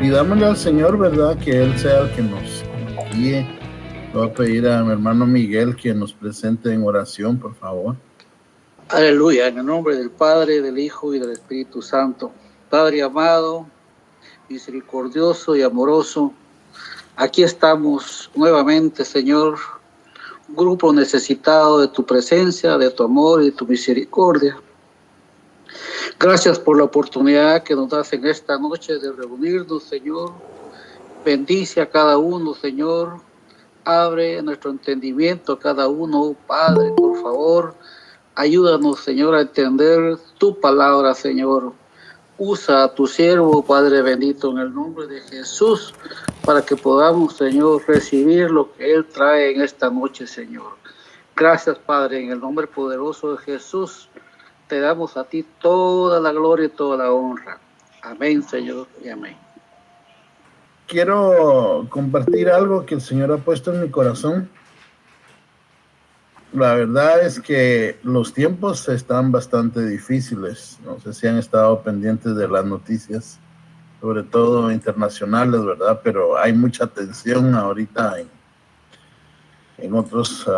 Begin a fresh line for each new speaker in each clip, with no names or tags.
pidámosle al Señor, ¿verdad? Que Él sea el que nos guíe. Voy a pedir a mi hermano Miguel que nos presente en oración, por favor.
Aleluya, en el nombre del Padre, del Hijo y del Espíritu Santo. Padre amado, misericordioso y amoroso, aquí estamos nuevamente, Señor, un grupo necesitado de tu presencia, de tu amor y de tu misericordia. Gracias por la oportunidad que nos das en esta noche de reunirnos, Señor. Bendice a cada uno, Señor. Abre nuestro entendimiento a cada uno, Padre, por favor. Ayúdanos, Señor, a entender tu palabra, Señor. Usa a tu siervo, Padre bendito, en el nombre de Jesús, para que podamos, Señor, recibir lo que Él trae en esta noche, Señor. Gracias, Padre, en el nombre poderoso de Jesús. Te damos a ti toda la gloria y toda la honra. Amén, Señor, y amén.
Quiero compartir algo que el Señor ha puesto en mi corazón. La verdad es que los tiempos están bastante difíciles. No sé si han estado pendientes de las noticias, sobre todo internacionales, ¿verdad? Pero hay mucha tensión ahorita en otros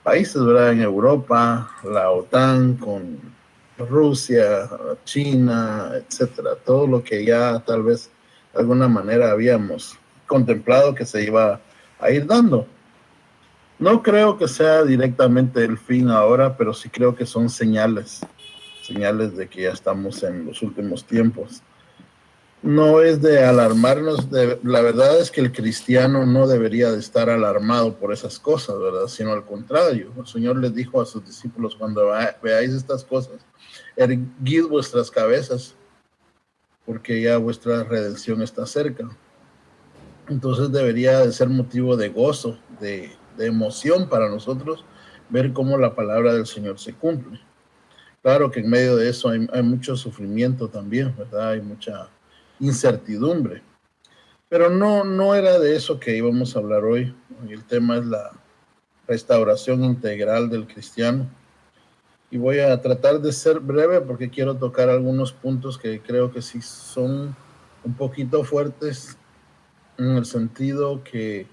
países, ¿verdad? En Europa, la OTAN con Rusia, China, etcétera. Todo lo que ya tal vez de alguna manera habíamos contemplado que se iba a ir dando. No creo que sea directamente el fin ahora, pero sí creo que son señales de que ya estamos en los últimos tiempos. No es de alarmarnos, la verdad es que el cristiano no debería de estar alarmado por esas cosas, ¿verdad? Sino al contrario. El Señor les dijo a sus discípulos, cuando veáis estas cosas, erguid vuestras cabezas, porque ya vuestra redención está cerca. Entonces debería de ser motivo de gozo, de emoción para nosotros, ver cómo la palabra del Señor se cumple. Claro que en medio de eso hay mucho sufrimiento también, ¿verdad? Hay mucha incertidumbre. Pero no era de eso que íbamos a hablar hoy. El tema es la restauración integral del cristiano. Y voy a tratar de ser breve porque quiero tocar algunos puntos que creo que sí son un poquito fuertes en el sentido que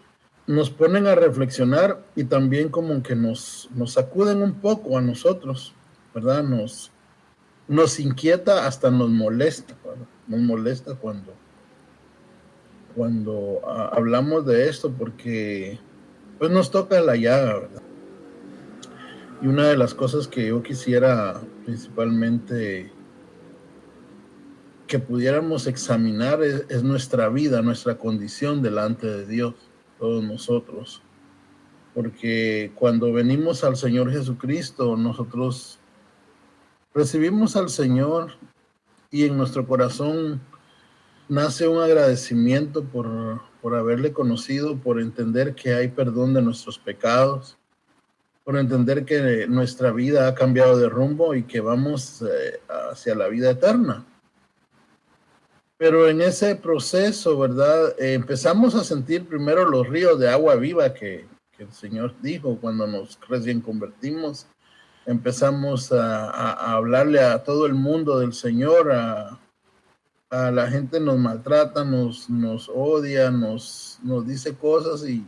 nos ponen a reflexionar y también como que nos sacuden un poco a nosotros, ¿verdad? Nos inquieta, hasta nos molesta, ¿verdad? Nos molesta cuando hablamos de esto porque pues nos toca la llaga, ¿verdad? Y una de las cosas que yo quisiera principalmente que pudiéramos examinar es nuestra vida, nuestra condición delante de Dios, todos nosotros. Porque cuando venimos al Señor Jesucristo, nosotros recibimos al Señor y en nuestro corazón nace un agradecimiento por haberle conocido, por entender que hay perdón de nuestros pecados, por entender que nuestra vida ha cambiado de rumbo y que vamos hacia la vida eterna. Pero en ese proceso, ¿verdad? Empezamos a sentir primero los ríos de agua viva que el Señor dijo cuando nos recién convertimos. Empezamos a hablarle a todo el mundo del Señor, a la gente nos maltrata, nos odia, nos dice cosas y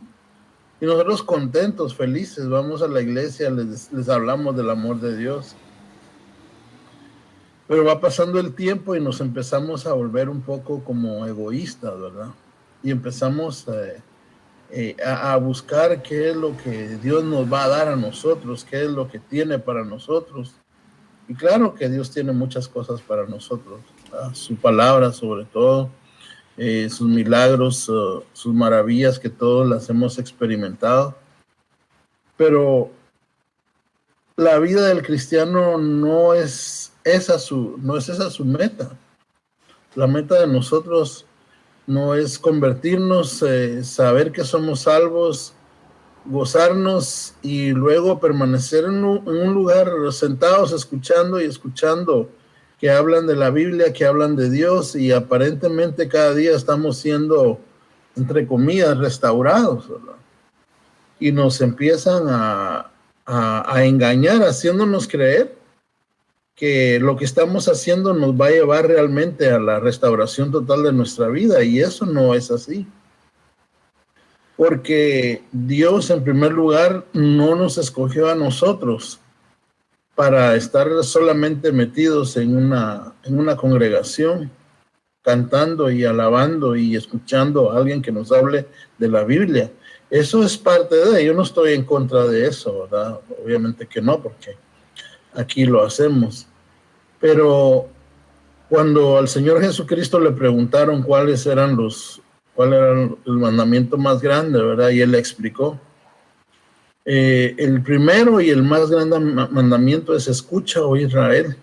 nosotros contentos, felices, vamos a la iglesia, les hablamos del amor de Dios. Pero va pasando el tiempo y nos empezamos a volver un poco como egoístas, ¿verdad? Y empezamos a buscar qué es lo que Dios nos va a dar a nosotros, qué es lo que tiene para nosotros. Y claro que Dios tiene muchas cosas para nosotros, ¿verdad? Su palabra sobre todo, sus milagros, sus maravillas que todos las hemos experimentado. Pero la vida del cristiano no es esa su meta. La meta de nosotros no es convertirnos, saber que somos salvos, gozarnos y luego permanecer en un lugar sentados escuchando que hablan de la Biblia, que hablan de Dios y aparentemente cada día estamos siendo, entre comillas, restaurados, ¿verdad? Y nos empiezan a engañar haciéndonos creer que lo que estamos haciendo nos va a llevar realmente a la restauración total de nuestra vida, y eso no es así. Porque Dios, en primer lugar, no nos escogió a nosotros para estar solamente metidos en una congregación, cantando y alabando y escuchando a alguien que nos hable de la Biblia. Eso es parte de, yo no estoy en contra de eso, ¿verdad? Obviamente que no, porque aquí lo hacemos. Pero cuando al Señor Jesucristo le preguntaron cuál era el mandamiento más grande, ¿verdad? Y Él le explicó. El primero y el más grande mandamiento es: escucha, oh Israel,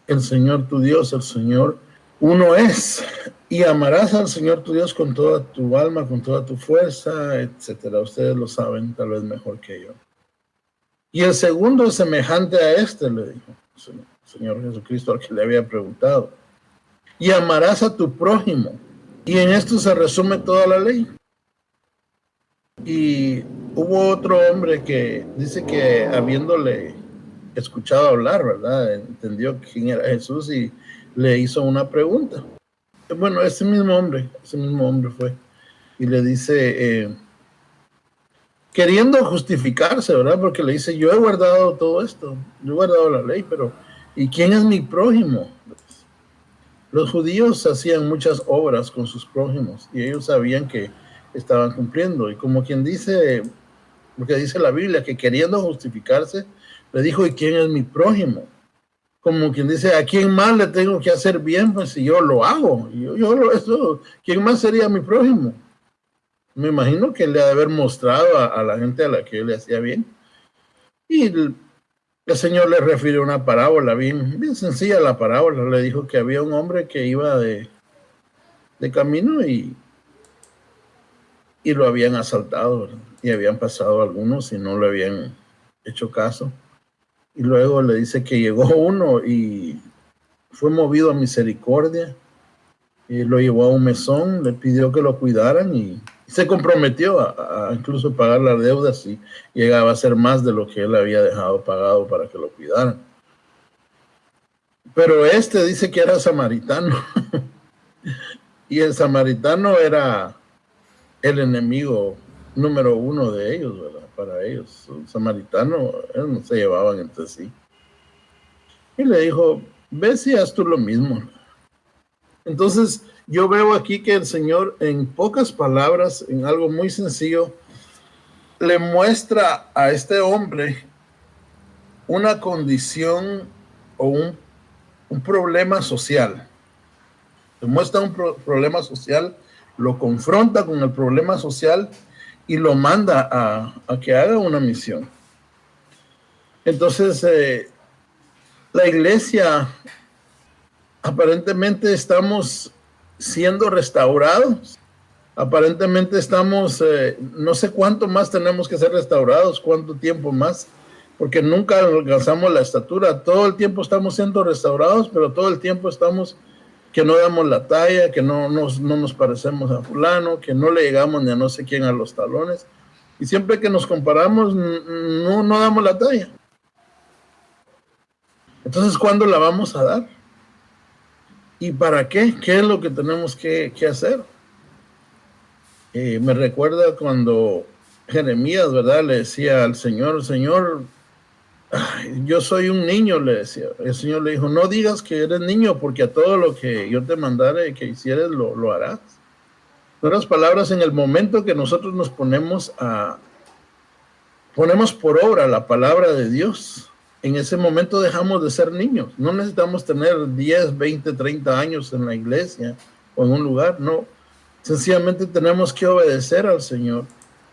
el Señor tu Dios, el Señor uno es, y amarás al Señor tu Dios con toda tu alma, con toda tu fuerza, etcétera. Ustedes lo saben tal vez mejor que yo. Y el segundo es semejante a este, le dijo el Señor Jesucristo al que le había preguntado: y amarás a tu prójimo. Y en esto se resume toda la ley. Y hubo otro hombre que dice que, habiéndole escuchado hablar, ¿verdad?, entendió quién era Jesús y le hizo una pregunta. Bueno, ese mismo hombre fue y le dice, queriendo justificarse, ¿verdad?, porque le dice: yo he guardado todo esto, yo he guardado la ley, pero ¿y quién es mi prójimo? Los judíos hacían muchas obras con sus prójimos y ellos sabían que estaban cumpliendo, y como quien dice, porque dice la Biblia, que queriendo justificarse, le dijo: ¿y quién es mi prójimo? Como quien dice: ¿a quién más le tengo que hacer bien? Pues si yo lo hago, ¿quién más sería mi prójimo? Me imagino que le ha de haber mostrado a la gente a la que le hacía bien. Y el Señor le refirió una parábola, bien sencilla la parábola. Le dijo que había un hombre que iba de camino y lo habían asaltado, ¿verdad? Y habían pasado algunos y no le habían hecho caso. Y luego le dice que llegó uno y fue movido a misericordia y lo llevó a un mesón, le pidió que lo cuidaran y se comprometió a incluso pagar las deudas si llegaba a ser más de lo que él había dejado pagado para que lo cuidaran. Pero dice que era samaritano y el samaritano era el enemigo número uno de ellos, ¿verdad? Para ellos, los samaritanos no se llevaban entre sí. Y le dijo: ve si haz tú lo mismo. Entonces yo veo aquí que el Señor, en pocas palabras, en algo muy sencillo, le muestra a este hombre una condición o un problema social. Le muestra un problema social, lo confronta con el problema social y lo manda a que haga una misión. Entonces, la iglesia, aparentemente estamos siendo restaurados. Aparentemente estamos, no sé cuánto más tenemos que ser restaurados, cuánto tiempo más, porque nunca alcanzamos la estatura. Todo el tiempo estamos siendo restaurados, pero todo el tiempo estamos que no damos la talla, que no nos parecemos a fulano, que no le llegamos ni a no sé quién a los talones. Y siempre que nos comparamos, no damos la talla. Entonces, ¿cuándo la vamos a dar? ¿Y para qué? ¿Qué es lo que tenemos que hacer? Me recuerda cuando Jeremías, ¿verdad?, le decía al Señor: Señor, yo soy un niño, le decía. El Señor le dijo: no digas que eres niño, porque a todo lo que yo te mandare que hicieres, lo harás. En otras palabras, en el momento que nosotros nos ponemos por obra la palabra de Dios, en ese momento dejamos de ser niños. No necesitamos tener 10, 20, 30 años en la iglesia o en un lugar, no. Sencillamente tenemos que obedecer al Señor,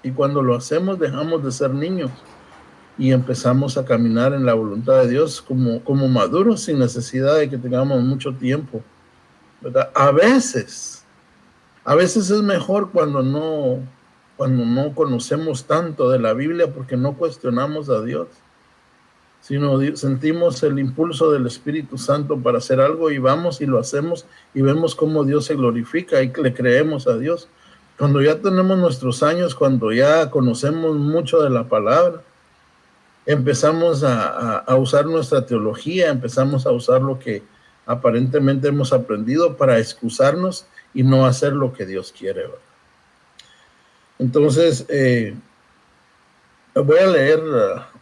y cuando lo hacemos dejamos de ser niños y empezamos a caminar en la voluntad de Dios como maduros, sin necesidad de que tengamos mucho tiempo, ¿verdad? A veces es mejor cuando no conocemos tanto de la Biblia, porque no cuestionamos a Dios, sino sentimos el impulso del Espíritu Santo para hacer algo y vamos y lo hacemos y vemos cómo Dios se glorifica y le creemos a Dios. Cuando ya tenemos nuestros años, cuando ya conocemos mucho de la palabra, empezamos a usar nuestra teología, empezamos a usar lo que aparentemente hemos aprendido para excusarnos y no hacer lo que Dios quiere, ¿verdad? Entonces, voy a leer,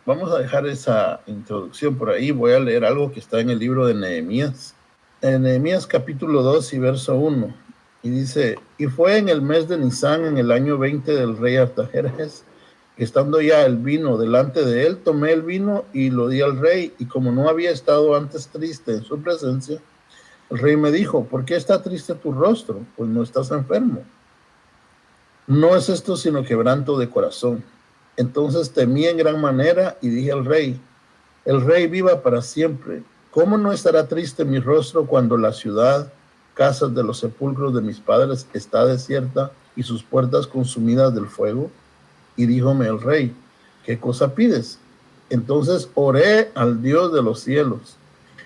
vamos a dejar esa introducción por ahí, voy a leer algo que está en el libro de Nehemías. En Nehemías capítulo 2 y verso 1, y dice, y fue en el mes de Nisán, en el año 20 del rey Artajerjes, que estando ya el vino delante de él, tomé el vino y lo di al rey, y como no había estado antes triste en su presencia, el rey me dijo, ¿por qué está triste tu rostro? Pues no estás enfermo. No es esto sino quebranto de corazón. Entonces temí en gran manera y dije al rey, el rey viva para siempre. ¿Cómo no estará triste mi rostro cuando la ciudad, casas de los sepulcros de mis padres, está desierta y sus puertas consumidas del fuego? Y díjome el rey, ¿qué cosa pides? Entonces oré al Dios de los cielos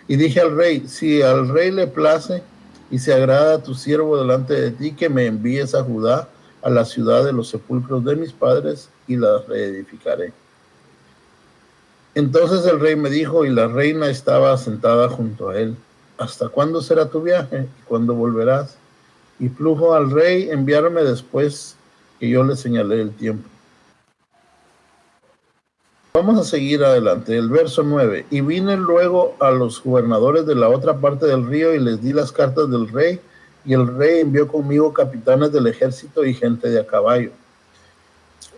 y dije al rey, si al rey le place y se agrada a tu siervo delante de ti, que me envíes a Judá, a la ciudad de los sepulcros de mis padres, y la reedificaré. Entonces el rey me dijo, y la reina estaba sentada junto a él, ¿hasta cuándo será tu viaje? ¿Y cuándo volverás? Y plugo al rey enviarme después que yo le señalé el tiempo. Vamos a seguir adelante, el verso 9. Y vine luego a los gobernadores de la otra parte del río y les di las cartas del rey, y el rey envió conmigo capitanes del ejército y gente de a caballo.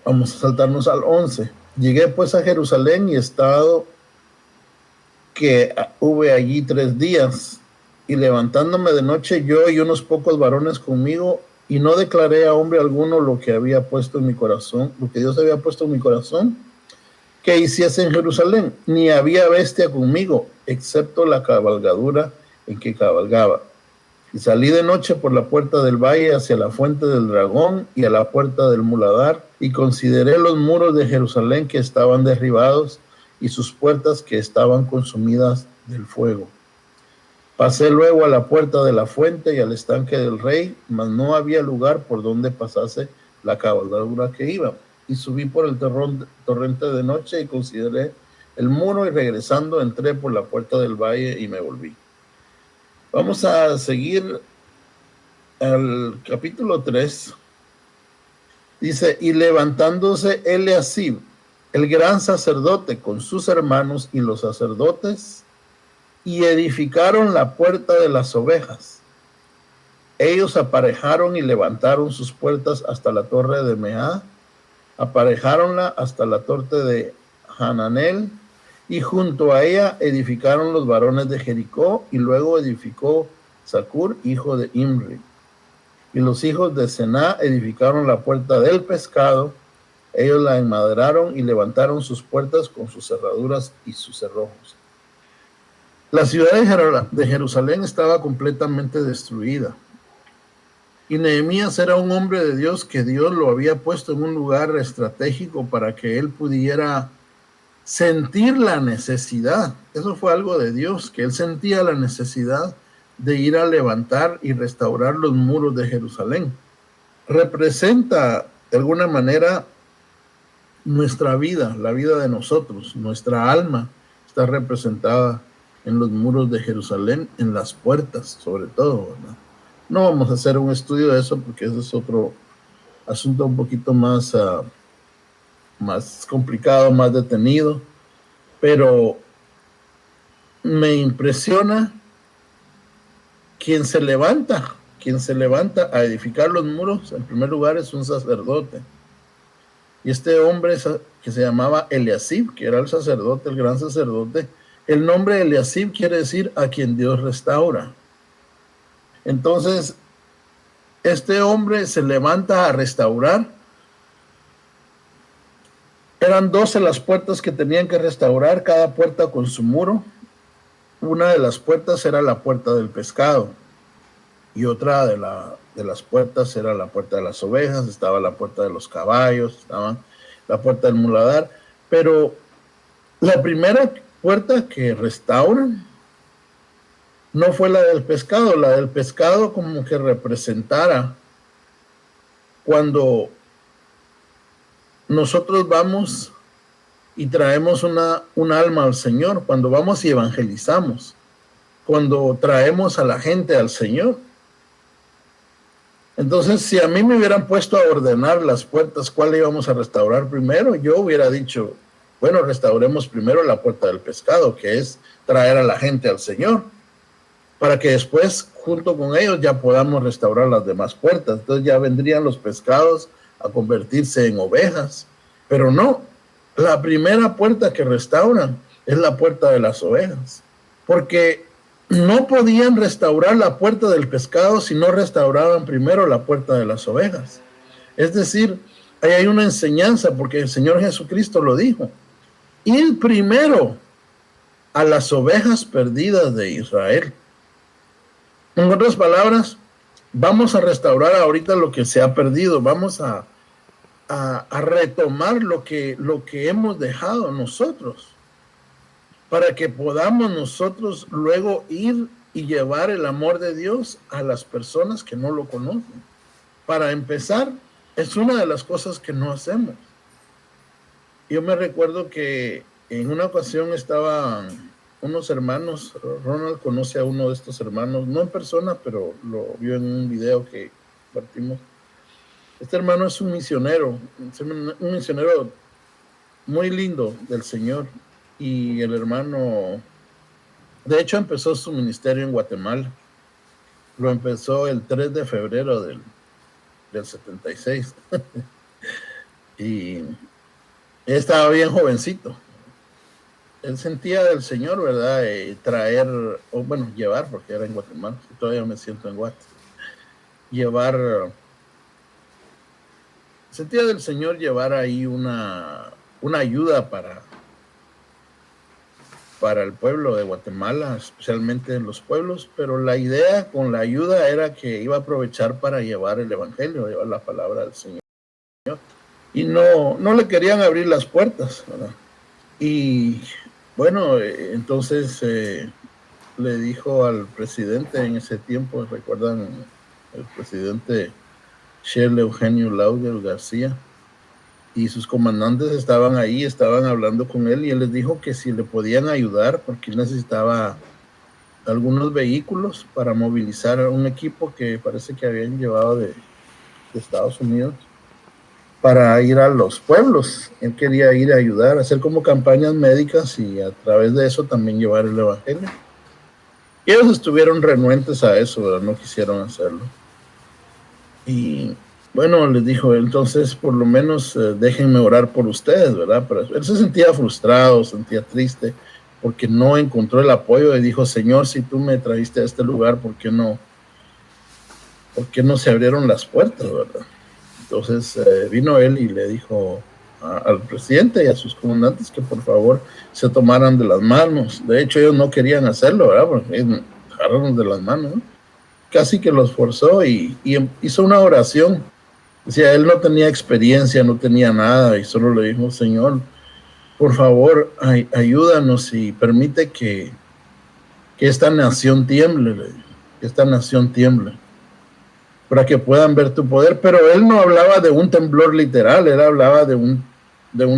Vamos a saltarnos al 11. Llegué pues a Jerusalén y estado que hube allí 3 días, y levantándome de noche yo y unos pocos varones conmigo, y no declaré a hombre alguno lo que había puesto en mi corazón, lo que Dios había puesto en mi corazón, que hiciese en Jerusalén, ni había bestia conmigo, excepto la cabalgadura en que cabalgaba. Y salí de noche por la puerta del valle hacia la fuente del dragón y a la puerta del muladar, y consideré los muros de Jerusalén que estaban derribados y sus puertas que estaban consumidas del fuego. Pasé luego a la puerta de la fuente y al estanque del rey, mas no había lugar por donde pasase la cabalgadura que iba. Y subí por el torrente de noche y consideré el muro, y regresando entré por la puerta del valle y me volví. Vamos a seguir al capítulo 3. Dice, y levantándose Eliasib, el gran sacerdote, con sus hermanos y los sacerdotes, y edificaron la puerta de las ovejas. Ellos aparejaron y levantaron sus puertas hasta la torre de Meá, aparejáronla hasta la torre de Hananel, y junto a ella edificaron los varones de Jericó, y luego edificó Zacur, hijo de Imri. Y los hijos de Sená edificaron la puerta del pescado, ellos la enmaderaron y levantaron sus puertas con sus cerraduras y sus cerrojos. La ciudad de Jerusalén estaba completamente destruida. Y Nehemías era un hombre de Dios que Dios lo había puesto en un lugar estratégico para que él pudiera sentir la necesidad. Eso fue algo de Dios, que él sentía la necesidad de ir a levantar y restaurar los muros de Jerusalén. Representa de alguna manera nuestra vida, la vida de nosotros. Nuestra alma está representada en los muros de Jerusalén, en las puertas sobre todo, ¿verdad? No vamos a hacer un estudio de eso porque ese es otro asunto un poquito más complicado, más detenido, pero me impresiona quien se levanta a edificar los muros. En primer lugar es un sacerdote, y este hombre que se llamaba Eliasib, que era el sacerdote, el gran sacerdote, el nombre Eliasib quiere decir a quien Dios restaura. Entonces este hombre se levanta a restaurar. Eran 12 las puertas que tenían que restaurar, cada puerta con su muro. Una de las puertas era la puerta del pescado, y otra de las puertas era la puerta de las ovejas, estaba la puerta de los caballos, estaba la puerta del muladar. Pero la primera puerta que restauran no fue la del pescado. La del pescado como que representara cuando nosotros vamos y traemos un alma al Señor, cuando vamos y evangelizamos, cuando traemos a la gente al Señor. Entonces, si a mí me hubieran puesto a ordenar las puertas, ¿cuál íbamos a restaurar primero? Yo hubiera dicho, bueno, restauremos primero la puerta del pescado, que es traer a la gente al Señor, para que después, junto con ellos, ya podamos restaurar las demás puertas. Entonces ya vendrían los pescados a convertirse en ovejas. Pero no, la primera puerta que restauran es la puerta de las ovejas, porque no podían restaurar la puerta del pescado si no restauraban primero la puerta de las ovejas. Es decir, ahí hay una enseñanza, porque el Señor Jesucristo lo dijo: ir primero a las ovejas perdidas de Israel. En otras palabras, vamos a restaurar ahorita lo que se ha perdido, vamos a retomar lo que hemos dejado nosotros, para que podamos nosotros luego ir y llevar el amor de Dios a las personas que no lo conocen. Para empezar, es una de las cosas que no hacemos. Yo me recuerdo que en una ocasión estaban unos hermanos. Ronald conoce a uno de estos hermanos, no en persona, pero lo vio en un video que compartimos. Este hermano es un misionero muy lindo del Señor, y el hermano, de hecho, empezó su ministerio en Guatemala. Lo empezó el 3 de febrero del 76. Y estaba bien jovencito. Él sentía del Señor, ¿verdad? Traer, o bueno, llevar, porque era en Guatemala, todavía me siento en Guatemala. Sentía del Señor llevar ahí una ayuda para el pueblo de Guatemala, especialmente en los pueblos, pero la idea con la ayuda era que iba a aprovechar para llevar el evangelio, llevar la palabra del Señor. Y no le querían abrir las puertas, ¿verdad? Y bueno, entonces le dijo al presidente en ese tiempo, ¿recuerdan? El presidente Shirley Eugenio Lauder García, y sus comandantes estaban ahí, estaban hablando con él, y él les dijo que si le podían ayudar, porque él necesitaba algunos vehículos para movilizar un equipo que parece que habían llevado de Estados Unidos para ir a los pueblos. Él quería ir a ayudar, hacer como campañas médicas y a través de eso también llevar el evangelio. Y ellos estuvieron renuentes a eso, ¿verdad? No quisieron hacerlo. Y bueno, les dijo, entonces por lo menos déjenme orar por ustedes, ¿verdad? Pero él se sentía frustrado, sentía triste, porque no encontró el apoyo, y dijo: Señor, si tú me trajiste a este lugar, ¿por qué no se abrieron las puertas, verdad? Entonces vino él y le dijo al presidente y a sus comandantes que por favor se tomaran de las manos. De hecho, ellos no querían hacerlo, ¿verdad? Porque agarraron de las manos, ¿no? Casi que los forzó y hizo una oración. Decía, él no tenía experiencia, no tenía nada, y solo le dijo: Señor, por favor, ayúdanos y permite que esta nación tiemble, para que puedan ver tu poder. Pero él no hablaba de un temblor literal, él hablaba de un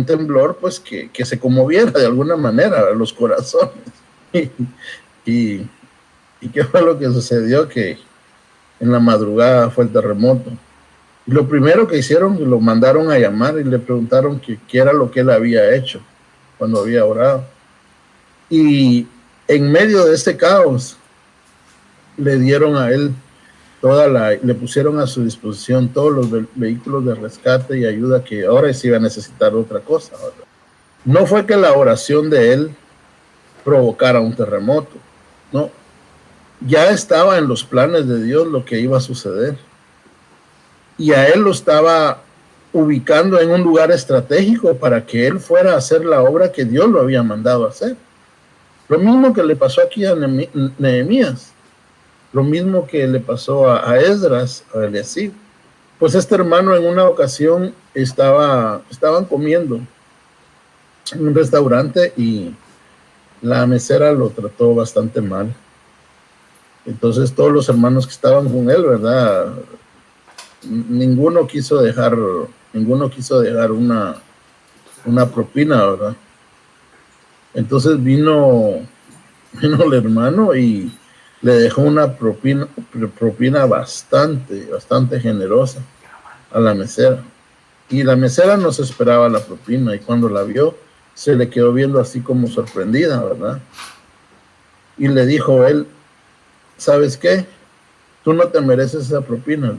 temblor, pues, que se conmoviera de alguna manera los corazones. ¿Y qué fue lo que sucedió? Que en la madrugada fue el terremoto. Y lo primero que hicieron, lo mandaron a llamar y le preguntaron qué era lo que él había hecho cuando había orado. Y en medio de este caos, le dieron a él le pusieron a su disposición todos los vehículos de rescate y ayuda, que ahora sí iba a necesitar otra cosa, ¿verdad? No fue que la oración de él provocara un terremoto, no. Ya estaba en los planes de Dios lo que iba a suceder. Y a él lo estaba ubicando en un lugar estratégico para que él fuera a hacer la obra que Dios lo había mandado a hacer. Lo mismo que le pasó aquí a Nehemías. Lo mismo que le pasó a Esdras, a Eliasib. Pues este hermano en una ocasión estaban comiendo en un restaurante y la mesera lo trató bastante mal. Entonces todos los hermanos que estaban con él, ¿verdad? Ninguno quiso dejar una propina, ¿verdad? Entonces vino el hermano y le dejó una propina bastante generosa a la mesera. Y la mesera no se esperaba la propina, y cuando la vio, se le quedó viendo así como sorprendida, ¿verdad? Y le dijo él, ¿sabes qué? Tú no te mereces esa propina,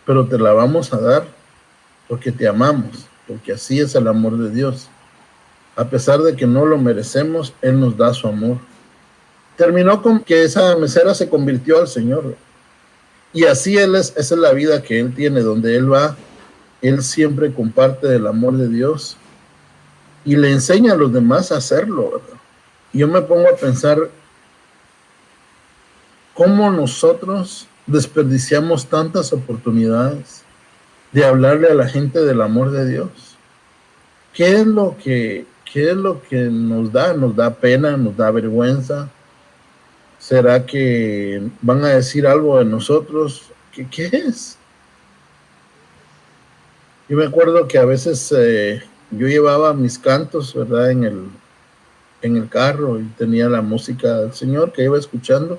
pero te la vamos a dar porque te amamos, porque así es el amor de Dios. A pesar de que no lo merecemos, Él nos da su amor. Terminó con que esa mesera se convirtió al Señor. Y así esa es la vida que Él tiene, donde Él va, Él siempre comparte del amor de Dios y le enseña a los demás a hacerlo, ¿verdad? Y yo me pongo a pensar cómo nosotros desperdiciamos tantas oportunidades de hablarle a la gente del amor de Dios. ¿Qué es lo que nos da? ¿Nos da pena? ¿Nos da vergüenza? ¿Será que van a decir algo de nosotros? ¿Qué es? Yo me acuerdo que a veces yo llevaba mis cantos, ¿verdad? En el carro, y tenía la música del Señor que iba escuchando,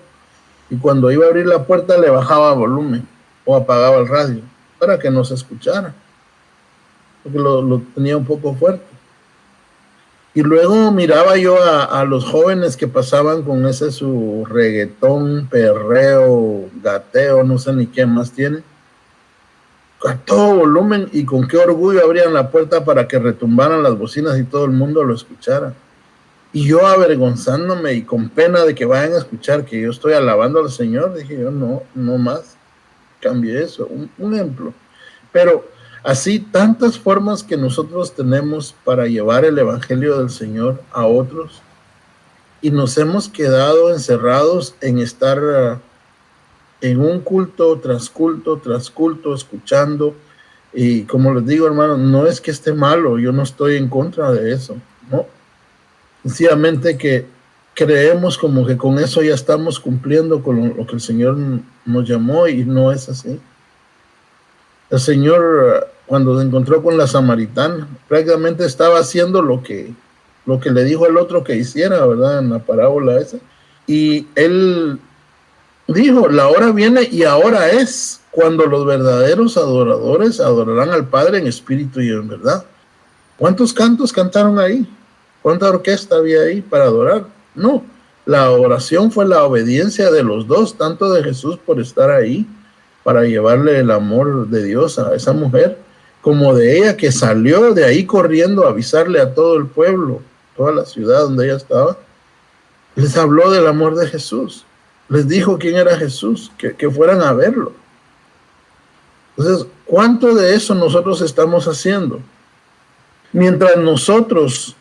y cuando iba a abrir la puerta le bajaba volumen o apagaba el radio para que no se escuchara, porque lo tenía un poco fuerte. Y luego miraba yo a los jóvenes que pasaban con ese su reggaetón, perreo, gateo, no sé ni qué más tiene, a todo volumen, y con qué orgullo abrían la puerta para que retumbaran las bocinas y todo el mundo lo escuchara. Y yo, avergonzándome y con pena de que vayan a escuchar que yo estoy alabando al Señor, dije yo, no más, cambié eso, un ejemplo. Pero así tantas formas que nosotros tenemos para llevar el evangelio del Señor a otros, y nos hemos quedado encerrados en estar en un culto tras culto tras culto, escuchando. Y como les digo, hermano, no es que esté malo, yo no estoy en contra de eso, no. Sencillamente que creemos como que con eso ya estamos cumpliendo con lo que el Señor nos llamó, y no es así. El Señor, cuando se encontró con la samaritana, prácticamente estaba haciendo lo que le dijo al otro que hiciera, ¿verdad? En la parábola esa. Y Él dijo, la hora viene y ahora es cuando los verdaderos adoradores adorarán al Padre en espíritu y en verdad. ¿Cuántos cantos cantaron ahí? ¿Cuánta orquesta había ahí para adorar? No, la oración fue la obediencia de los dos, tanto de Jesús por estar ahí para llevarle el amor de Dios a esa mujer, como de ella que salió de ahí corriendo a avisarle a todo el pueblo, toda la ciudad donde ella estaba. Les habló del amor de Jesús, les dijo quién era Jesús, que fueran a verlo. Entonces, ¿cuánto de eso nosotros estamos haciendo? Mientras nosotros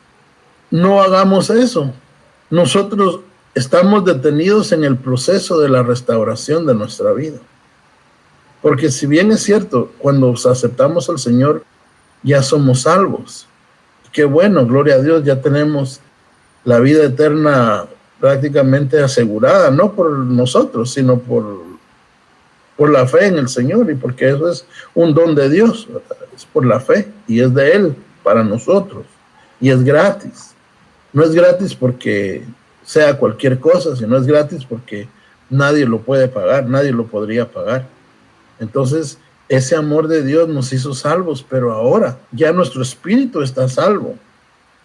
no hagamos eso, nosotros estamos detenidos en el proceso de la restauración de nuestra vida. Porque si bien es cierto, cuando aceptamos al Señor, ya somos salvos. Qué bueno, gloria a Dios, ya tenemos la vida eterna prácticamente asegurada, no por nosotros, sino por la fe en el Señor, y porque eso es un don de Dios, ¿verdad? Es por la fe, y es de Él para nosotros, y es gratis. No es gratis porque sea cualquier cosa, sino es gratis porque nadie lo puede pagar, nadie lo podría pagar. Entonces, ese amor de Dios nos hizo salvos, pero ahora ya nuestro espíritu está salvo,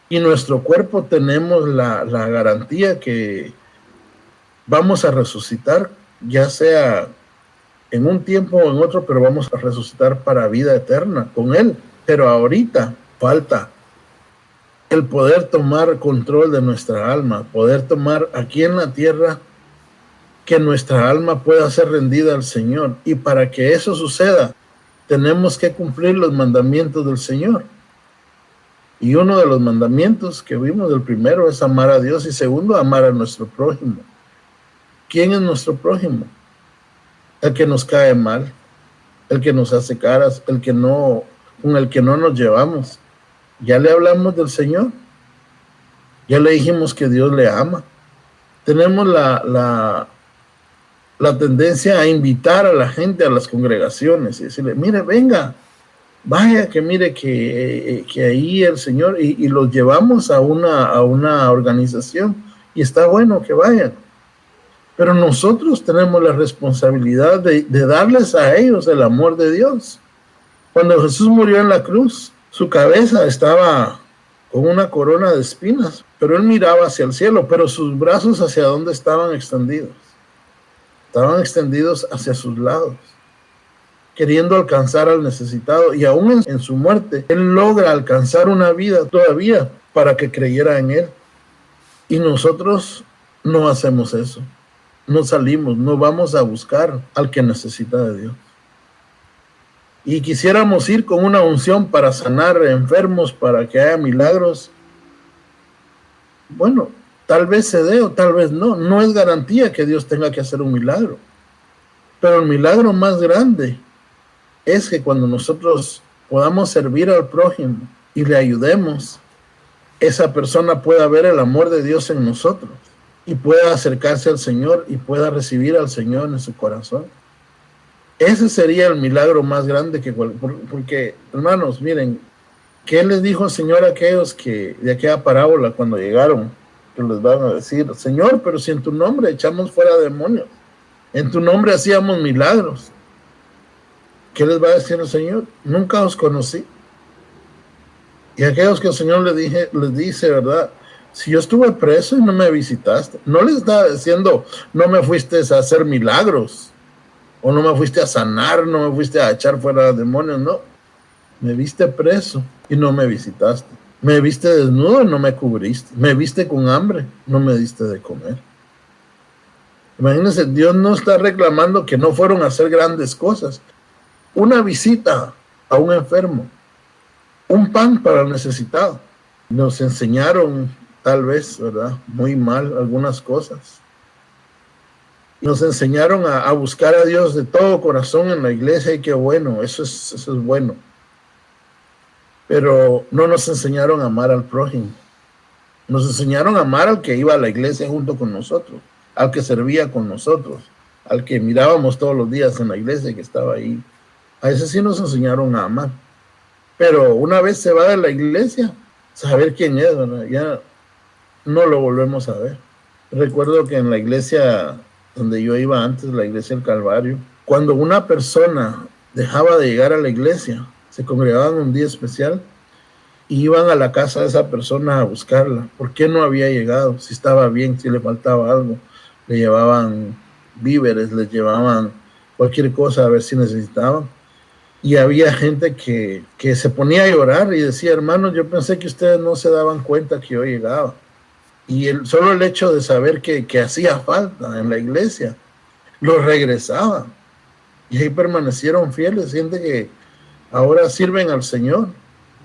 y nuestro cuerpo tenemos la garantía que vamos a resucitar, ya sea en un tiempo o en otro, pero vamos a resucitar para vida eterna con Él. Pero ahorita falta el poder tomar control de nuestra alma, poder tomar aquí en la tierra, que nuestra alma pueda ser rendida al Señor. Y para que eso suceda, tenemos que cumplir los mandamientos del Señor. Y uno de los mandamientos que vimos, el primero, es amar a Dios, y segundo, amar a nuestro prójimo. ¿Quién es nuestro prójimo? El que nos cae mal, el que nos hace caras, con el que no nos llevamos. Ya le hablamos del Señor, ya le dijimos que Dios le ama. Tenemos la tendencia a invitar a la gente a las congregaciones y decirle, mire, venga, vaya que mire que ahí el Señor, y los llevamos a una organización, y está bueno que vayan. Pero nosotros tenemos la responsabilidad de darles a ellos el amor de Dios. Cuando Jesús murió en la cruz, su cabeza estaba con una corona de espinas, pero él miraba hacia el cielo, pero sus brazos ¿hacia dónde estaban extendidos? Estaban extendidos hacia sus lados, queriendo alcanzar al necesitado, y aún en su muerte, él logra alcanzar una vida todavía para que creyera en él. Y nosotros no hacemos eso. No salimos, no vamos a buscar al que necesita de Dios. Y quisiéramos ir con una unción para sanar enfermos, para que haya milagros. Bueno, tal vez se dé o tal vez no. No es garantía que Dios tenga que hacer un milagro. Pero el milagro más grande es que cuando nosotros podamos servir al prójimo y le ayudemos, esa persona pueda ver el amor de Dios en nosotros y pueda acercarse al Señor y pueda recibir al Señor en su corazón. Ese sería el milagro más grande porque, hermanos, miren, ¿qué les dijo el Señor a aquellos que de aquella parábola cuando llegaron? Que les van a decir, Señor, pero si en tu nombre echamos fuera demonios, en tu nombre hacíamos milagros. ¿Qué les va a decir el Señor? Nunca os conocí. Y aquellos que el Señor les dice, ¿verdad? Si yo estuve preso y no me visitaste, no les está diciendo, no me fuiste a hacer milagros, o no me fuiste a sanar, no me fuiste a echar fuera demonios, no. Me viste preso y no me visitaste. Me viste desnudo y no me cubriste. Me viste con hambre, no me diste de comer. Imagínense, Dios no está reclamando que no fueron a hacer grandes cosas. Una visita a un enfermo, un pan para el necesitado. Nos enseñaron, tal vez, ¿verdad?, muy mal algunas cosas. Nos enseñaron a buscar a Dios de todo corazón en la iglesia, y qué bueno, eso es bueno. Pero no nos enseñaron a amar al prójimo. Nos enseñaron a amar al que iba a la iglesia junto con nosotros, al que servía con nosotros, al que mirábamos todos los días en la iglesia que estaba ahí. A ese sí nos enseñaron a amar. Pero una vez se va de la iglesia, saber quién es, ¿verdad?, ya no lo volvemos a ver. Recuerdo que en la iglesia donde yo iba antes, la iglesia del Calvario, cuando una persona dejaba de llegar a la iglesia, se congregaban un día especial y iban a la casa de esa persona a buscarla. ¿Por qué no había llegado? Si estaba bien, si le faltaba algo. Le llevaban víveres, les llevaban cualquier cosa a ver si necesitaban. Y había gente que se ponía a llorar y decía, hermanos, yo pensé que ustedes no se daban cuenta que yo llegaba. Y solo el hecho de saber que hacía falta en la iglesia, los regresaba. Y ahí permanecieron fieles. Gente que ahora sirven al Señor.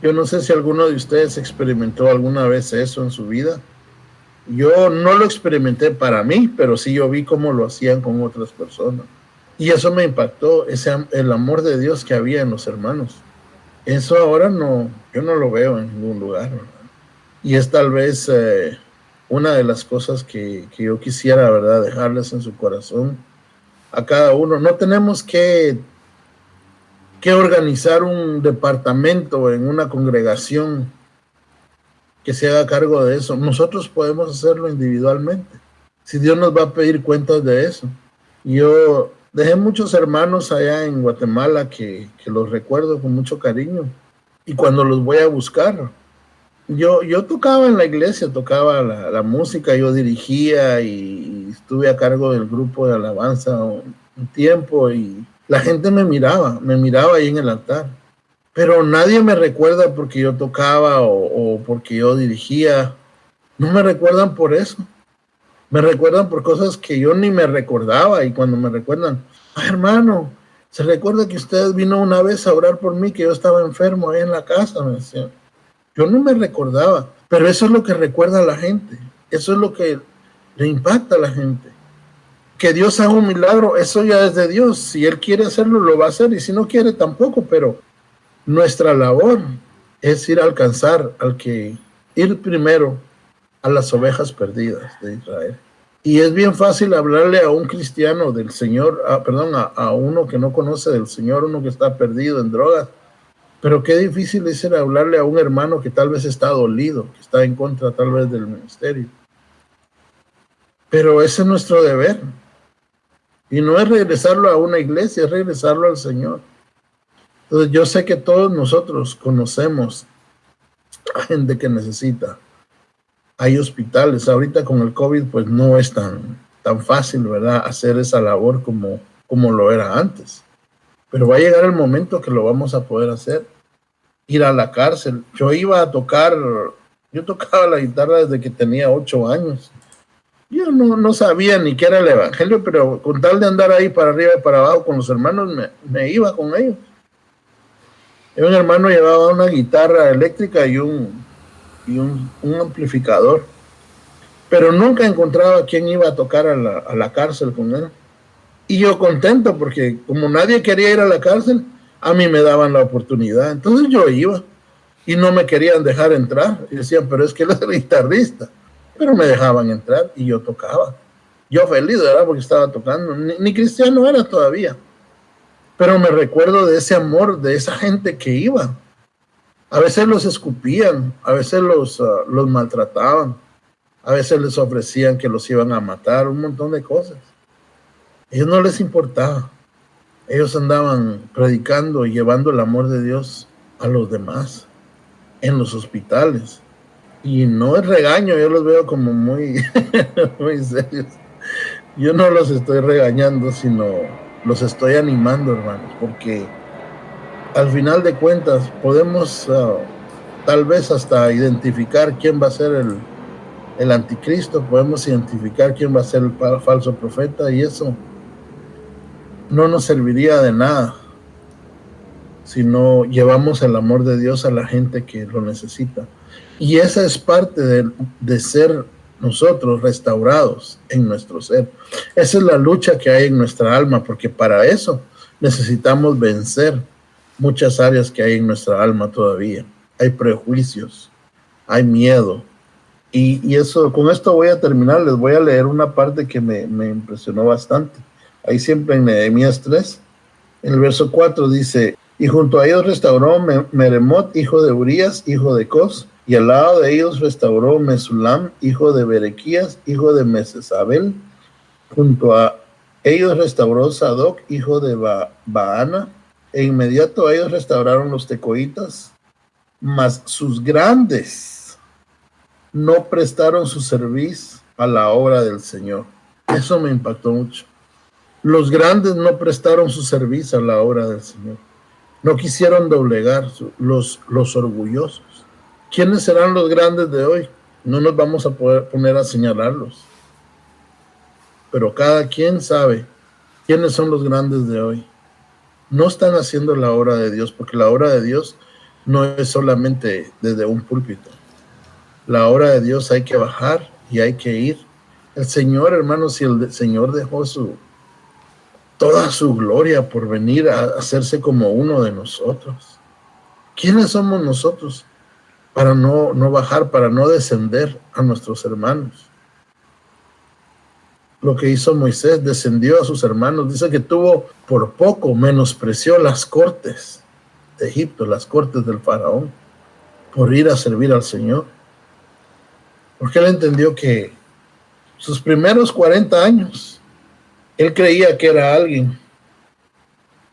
Yo no sé si alguno de ustedes experimentó alguna vez eso en su vida. Yo no lo experimenté para mí, pero sí yo vi cómo lo hacían con otras personas. Y eso me impactó, el amor de Dios que había en los hermanos. Eso ahora yo no lo veo en ningún lugar, ¿verdad? Y es tal vez una de las cosas que yo quisiera, ¿verdad?, dejarles en su corazón a cada uno. No tenemos que organizar un departamento en una congregación que se haga cargo de eso. Nosotros podemos hacerlo individualmente, si Dios nos va a pedir cuentas de eso. Yo dejé muchos hermanos allá en Guatemala que los recuerdo con mucho cariño, y cuando los voy a buscar, yo tocaba en la iglesia, tocaba la música, yo dirigía y estuve a cargo del grupo de alabanza un tiempo, y la gente me miraba ahí en el altar, pero nadie me recuerda porque yo tocaba o porque yo dirigía. No me recuerdan por eso. Me recuerdan por cosas que yo ni me recordaba, y cuando me recuerdan, hermano, ¿se recuerda que usted vino una vez a orar por mí, que yo estaba enfermo ahí en la casa? Me decían. Yo no me recordaba, pero eso es lo que recuerda a la gente. Eso es lo que le impacta a la gente. Que Dios haga un milagro, eso ya es de Dios. Si Él quiere hacerlo, lo va a hacer, y si no quiere, tampoco. Pero nuestra labor es ir a alcanzar ir primero a las ovejas perdidas de Israel. Y es bien fácil hablarle a un cristiano del Señor, a uno que no conoce del Señor, uno que está perdido en drogas. Pero qué difícil es ir a hablarle a un hermano que tal vez está dolido, que está en contra tal vez del ministerio. Pero ese es nuestro deber. Y no es regresarlo a una iglesia, es regresarlo al Señor. Entonces yo sé que todos nosotros conocemos a gente que necesita. Hay hospitales. Ahorita con el COVID pues no es tan fácil, ¿verdad? Hacer esa labor como lo era antes. Pero va a llegar el momento que lo vamos a poder hacer. Ir a la cárcel. Yo tocaba la guitarra desde que tenía 8 años. Yo no sabía ni qué era el evangelio, pero con tal de andar ahí para arriba y para abajo con los hermanos, me iba con ellos. Y un hermano llevaba una guitarra eléctrica y un amplificador, pero nunca encontraba quién iba a tocar a la cárcel con él. Y yo contento, porque como nadie quería ir a la cárcel, a mí me daban la oportunidad. Entonces yo iba y no me querían dejar entrar. Y decían, pero es que él es el guitarrista. Pero me dejaban entrar y yo tocaba. Yo feliz, ¿verdad? Porque estaba tocando. Ni cristiano era todavía. Pero me recuerdo de ese amor, de esa gente que iba. A veces los escupían, a veces los maltrataban, a veces les ofrecían que los iban a matar, un montón de cosas. A ellos no les importaba. Ellos andaban predicando y llevando el amor de Dios a los demás en los hospitales. Y no es regaño, yo los veo como muy, muy serios. Yo no los estoy regañando, sino los estoy animando, hermanos, porque al final de cuentas podemos tal vez hasta identificar quién va a ser el anticristo, podemos identificar quién va a ser el falso profeta, y eso no nos serviría de nada si no llevamos el amor de Dios a la gente que lo necesita. Y esa es parte de ser nosotros restaurados en nuestro ser. Esa es la lucha que hay en nuestra alma, porque para eso necesitamos vencer muchas áreas que hay en nuestra alma todavía. Hay prejuicios, hay miedo. Y eso, con esto voy a terminar. Les voy a leer una parte que me impresionó bastante. Ahí siempre en Nehemías 3, en el verso 4 dice: y junto a ellos restauró Meremot, hijo de Urías, hijo de Cos, y al lado de ellos restauró Mesulam, hijo de Berequías, hijo de Mesesabel. Junto a ellos restauró Sadoc, hijo de Baana, e inmediato a ellos restauraron los tecoitas, mas sus grandes no prestaron su servicio a la obra del Señor. Eso me impactó mucho. Los grandes no prestaron su servicio a la obra del Señor. No quisieron doblegar, los orgullosos. ¿Quiénes serán los grandes de hoy? No nos vamos a poder poner a señalarlos. Pero cada quien sabe quiénes son los grandes de hoy. No están haciendo la obra de Dios, porque la obra de Dios no es solamente desde un púlpito. La obra de Dios hay que bajar y hay que ir. El Señor, hermanos, si el Señor dejó toda su gloria por venir a hacerse como uno de nosotros, ¿quiénes somos nosotros para no bajar, para no descender a nuestros hermanos? Lo que hizo Moisés, descendió a sus hermanos. Dice que por poco menospreció las cortes de Egipto, las cortes del faraón, por ir a servir al Señor. Porque él entendió que sus primeros 40 años, él creía que era alguien.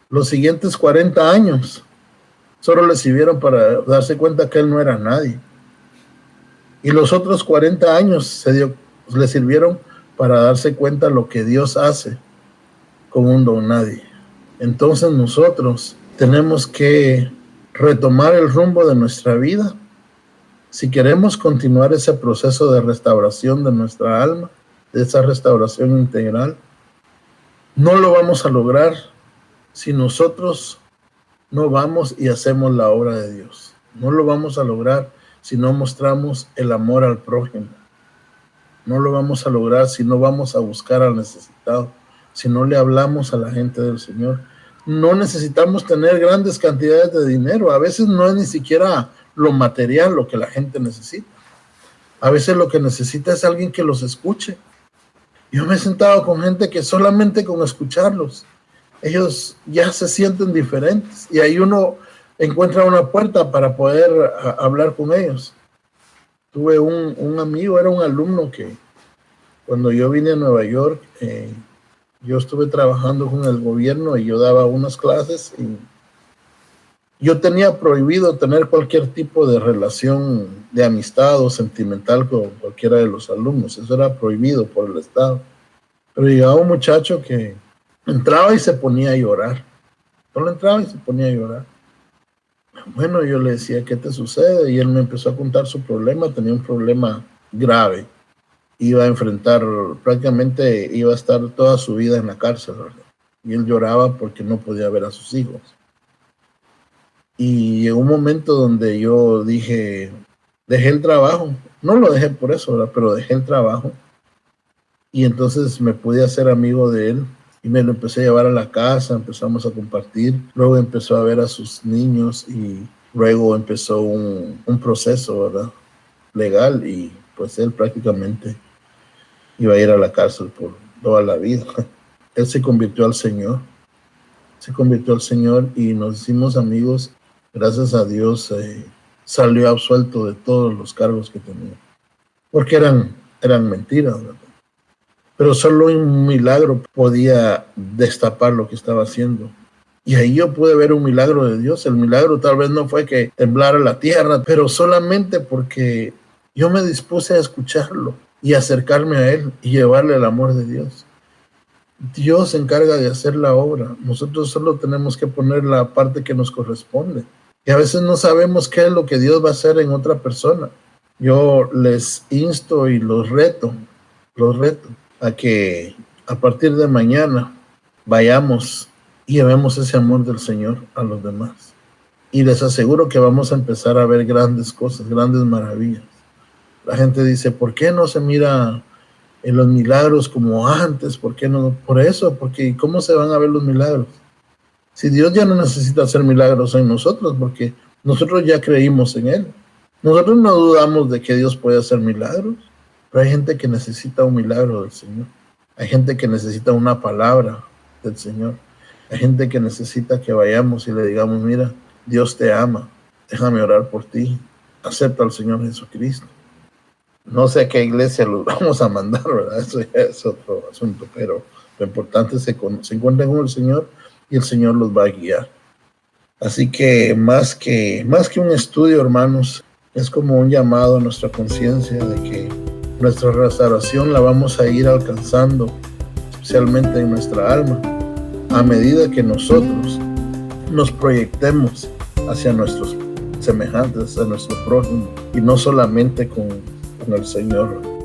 Los siguientes 40 años solo le sirvieron para darse cuenta que él no era nadie. Y los otros 40 años le sirvieron para darse cuenta lo que Dios hace con un don nadie. Entonces nosotros tenemos que retomar el rumbo de nuestra vida si queremos continuar ese proceso de restauración de nuestra alma, de esa restauración integral. No lo vamos a lograr si nosotros no vamos y hacemos la obra de Dios. No lo vamos a lograr si no mostramos el amor al prójimo. No lo vamos a lograr si no vamos a buscar al necesitado, si no le hablamos a la gente del Señor. No necesitamos tener grandes cantidades de dinero. A veces no es ni siquiera lo material lo que la gente necesita. A veces lo que necesita es alguien que los escuche. Yo me he sentado con gente que solamente con escucharlos, ellos ya se sienten diferentes. Y ahí uno encuentra una puerta para poder hablar con ellos. Tuve un amigo, era un alumno que cuando yo vine a Nueva York, yo estuve trabajando con el gobierno y yo daba unas clases y yo tenía prohibido tener cualquier tipo de relación de amistad o sentimental con cualquiera de los alumnos. Eso era prohibido por el Estado. Pero llegaba un muchacho que entraba y se ponía a llorar. Solo entraba y se ponía a llorar. Bueno, yo le decía, ¿qué te sucede? Y él me empezó a contar su problema. Tenía un problema grave. Iba a enfrentar, prácticamente iba a estar toda su vida en la cárcel, ¿verdad? Y él lloraba porque no podía ver a sus hijos. Y llegó un momento donde yo dije, dejé el trabajo. No lo dejé por eso, ¿verdad? Pero dejé el trabajo. Y entonces me pude hacer amigo de él. Y me lo empecé a llevar a la casa, empezamos a compartir. Luego empezó a ver a sus niños y luego empezó un proceso, ¿verdad? Legal, y pues él prácticamente iba a ir a la cárcel por toda la vida. Él se convirtió al Señor. Se convirtió al Señor y nos hicimos amigos. Gracias a Dios salió absuelto de todos los cargos que tenía. Porque eran mentiras, ¿verdad? Pero solo un milagro podía destapar lo que estaba haciendo. Y ahí yo pude ver un milagro de Dios. El milagro tal vez no fue que temblara la tierra, pero solamente porque yo me dispuse a escucharlo y acercarme a Él y llevarle el amor de Dios. Dios se encarga de hacer la obra. Nosotros solo tenemos que poner la parte que nos corresponde. Y a veces no sabemos qué es lo que Dios va a hacer en otra persona. Yo les insto y los reto a que a partir de mañana vayamos y llevemos ese amor del Señor a los demás. Y les aseguro que vamos a empezar a ver grandes cosas, grandes maravillas. La gente dice, ¿por qué no se mira en los milagros como antes? ¿Por qué no? Por eso, porque ¿cómo se van a ver los milagros? Si Dios ya no necesita hacer milagros en nosotros, porque nosotros ya creímos en Él. Nosotros no dudamos de que Dios puede hacer milagros, pero hay gente que necesita un milagro del Señor. Hay gente que necesita una palabra del Señor. Hay gente que necesita que vayamos y le digamos, mira, Dios te ama, déjame orar por ti, acepta al Señor Jesucristo. No sé a qué iglesia los vamos a mandar, ¿verdad? Eso ya es otro asunto, pero lo importante es que se encuentren con el Señor y el Señor los va a guiar. Así que más que un estudio, hermanos, es como un llamado a nuestra conciencia de que nuestra restauración la vamos a ir alcanzando, especialmente en nuestra alma, a medida que nosotros nos proyectemos hacia nuestros semejantes, a nuestro prójimo, y no solamente con el Señor.